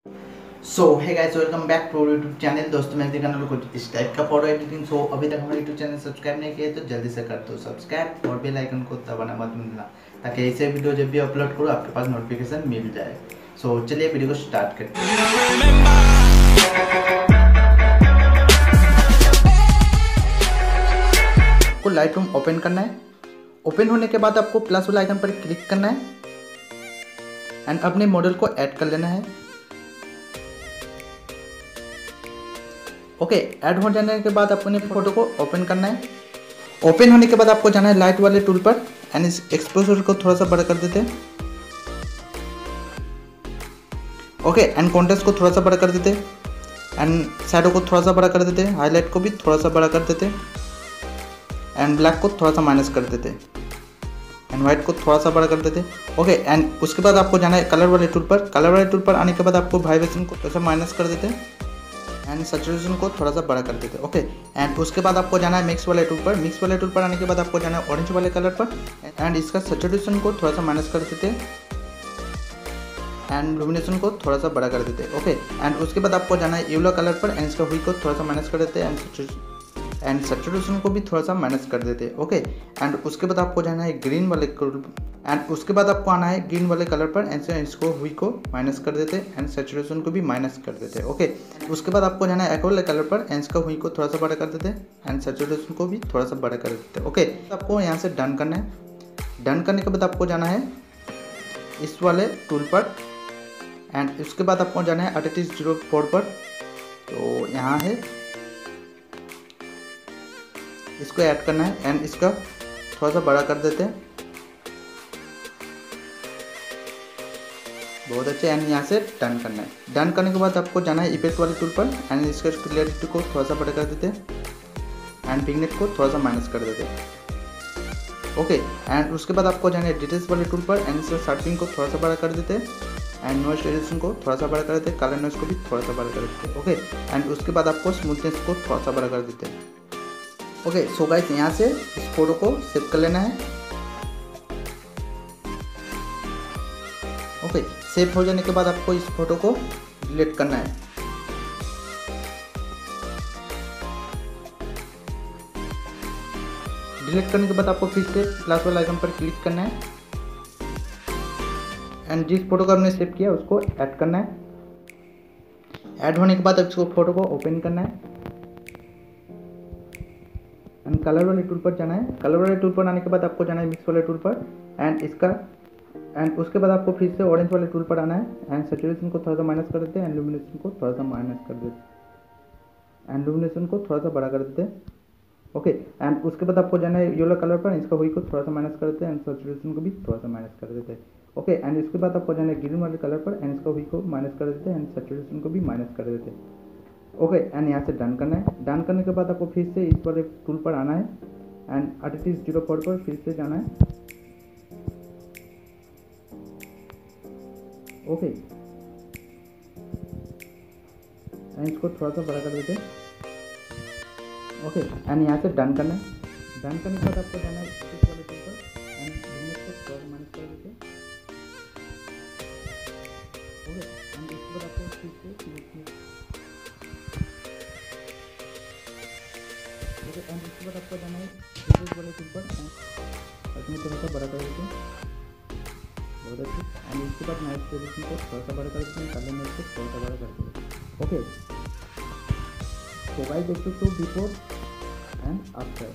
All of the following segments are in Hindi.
So hi guys, welcome back to YouTube channel. दोस्तों मैं देखा कुछ इस टाइप का फोटो एडिटिंग। सो अभी तक हमारे यूट्यूब चैनल सब्सक्राइब नहीं किए तो जल्दी से कर दो सब्सक्राइब और बेल आइकन को दबाना मत भूलना, ताकि ऐसे वीडियो जब भी अपलोड करो आपके पास नोटिफिकेशन मिल जाए। सो चलिए वीडियो को स्टार्ट करते हैं। आपको लाइटरूम ओपन करना है। ओपन होने के बाद आपको प्लस वाला आइकन पर क्लिक करना है एंड अपने मॉडल को ऐड कर लेना है। ओके, ऐड हो जाने के बाद अपने फोटो को ओपन करना है। ओपन होने के बाद आपको जाना है लाइट वाले टूल पर एंड इस एक्सपोजर को थोड़ा सा बड़ा कर देते हैं। ओके, एंड कॉन्ट्रास्ट को थोड़ा सा बड़ा कर देते हैं एंड शैडो को थोड़ा सा बड़ा कर देते हैं। हाईलाइट को भी थोड़ा सा बड़ा कर देते हैं एंड ब्लैक को थोड़ा सा माइनस कर देते हैं एंड व्हाइट को थोड़ा सा बड़ा कर देते हैं। ओके, एंड उसके बाद आपको जाना है कलर वाले टूल पर। कलर वाले टूल पर आने के बाद आपको वाइब्रेशन को थोड़ा सा माइनस कर देते हैं एंड सैचुरेशन को थोड़ा सा बड़ा कर देते हैं। ओके, एंड उसके बाद आपको जाना है मिक्स वाले टूल पर। मिक्स वाले टूल पर आने के बाद आपको जाना है ऑरेंज वाले कलर पर एंड इसका सैचुरेशन को थोड़ा सा माइनस कर देते हैं एंड लुमिनेशन को थोड़ा सा बड़ा कर देते हैं। ओके, एंड उसके बाद आपको जाना है येलो कलर पर एंड इसका हुई को थोड़ा सा माइनस कर देते हैं एंड सैचुरेशन को भी थोड़ा सा माइनस कर देते हैं। ओके, एंड उसके बाद आपको जाना है ग्रीन वाले एंड उसके बाद आपको आना है ग्रीन वाले कलर पर एंड इसको हुई को माइनस कर देते हैं एंड सैचुरेशन को भी माइनस कर देते हैं। ओके, उसके बाद आपको जाना है एक वाले कलर पर एंड इसका हुई को थोड़ा सा बड़ा कर देते हैं एंड सैचुरेशन को भी थोड़ा सा बड़ा कर देते हैं। ओके, आपको यहाँ से डन करना है। डन करने के बाद आपको जाना है इस वाले टूल पर एंड उसके बाद आपको जाना है 3804 पर। तो यहाँ है, इसको ऐड करना है एंड इसका थोड़ा सा बड़ा कर देते हैं। बहुत अच्छे, एंड यहाँ से डन करना है। डन करने के बाद आपको जाना है इफेक्ट वाले टूल पर एंड इसका क्लियरिटी को थोड़ा सा बड़ा कर देते हैं एंड विग्नेट को थोड़ा सा माइनस कर देते हैं। ओके, एंड उसके बाद आपको जाना है डिटेल्स वाले टूल पर एंड इसका शार्पिंग को थोड़ा सा बड़ा कर देते हैं एंड नॉइस रिडक्शन को थोड़ा सा बड़ा कर देते हैं। कलर नॉइस को भी थोड़ा सा बड़ा कर देते हैं। ओके, एंड उसके बाद आपको स्मूथनेस को थोड़ा सा बड़ा कर देते हैं। ओके, सो गाइस यहाँ से इस फोटो को सेव कर लेना है। ओके, सेव हो जाने के बाद आपको इस फोटो को डिलीट करना है। डिलीट करने के बाद आपको फिर से प्लस वाला आइकन पर क्लिक करना है एंड जिस फोटो को आपने सेव किया उसको ऐड करना है। ऐड होने के बाद इसको फोटो को ओपन करना है एंड कलर वाले टूल पर जाना है। कलर वाले टूल पर आने के बाद आपको जाना है मिक्स वाले टूल पर एंड उसके बाद आपको फिर से ऑरेंज वाले टूल पर आना है एंड सैचुरेशन को थोड़ा सा माइनस कर देते हैं एंड लुमिनेशन को थोड़ा सा माइनस कर देते हैं एंड लुमिनेशन को थोड़ा सा बड़ा कर देते हैं। ओके, एंड उसके बाद आपको जाना है येलो कलर पर, इसका हुई को थोड़ा सा माइनस कर देते हैं एंड सैचुरेशन को भी थोड़ा सा माइनस कर देते हैं। ओके, एंड इसके बाद आपको जाना है ग्रीन वाले कलर पर एंड इसका हुई को माइनस कर देते हैं एंड सैचुरेशन को भी माइनस कर देते हैं। ओके, एंड यहाँ से डन करना है। डन करने के बाद आपको फिर से इस वाले टूल पर आना है एंड 3804 पर फिर से जाना है। ओके, एंड इसको थोड़ा सा बड़ा कर देते हैं। ओके, एंड यहाँ से डन करना है। डन करने के बाद आपको जाना है इस वाले टूल पर एंड इमेज को थोड़ा माइनस कर देते हैं। ओके, एंड इसके बाद आपको फिर से ओके, एंड इसके बाद आपको जाना है इस वाले टूल पर एंड थोड़ा सा बड़ा कर देते हैं। बहुत अच्छी, एंड इसके बाद नाइट रिडक्शन को थोड़ा सा बड़ा कर देते हैं, कलर नॉइस को थोड़ा सा बड़ा कर देते हैं। ओके, तो गाइस देख सकते हो बिफोर एंड आफ्टर।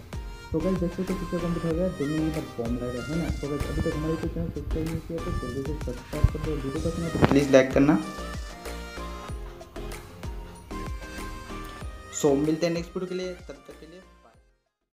तो गाइस देख सकते हो पिक्चर कंप्लीट हो गया। जेन्युइनली द बॉम्ब लाइट है ना। तो गाइस अभी तक हमारे चैनल सब्सक्राइब नहीं किया तो जल्दी से सब्सक्राइब कर दो। वीडियो पसंद है तो प्लीज़ लाइक करना। सो मिलते हैं नेक्स्ट वीडियो के लिए, तब तक के लिए।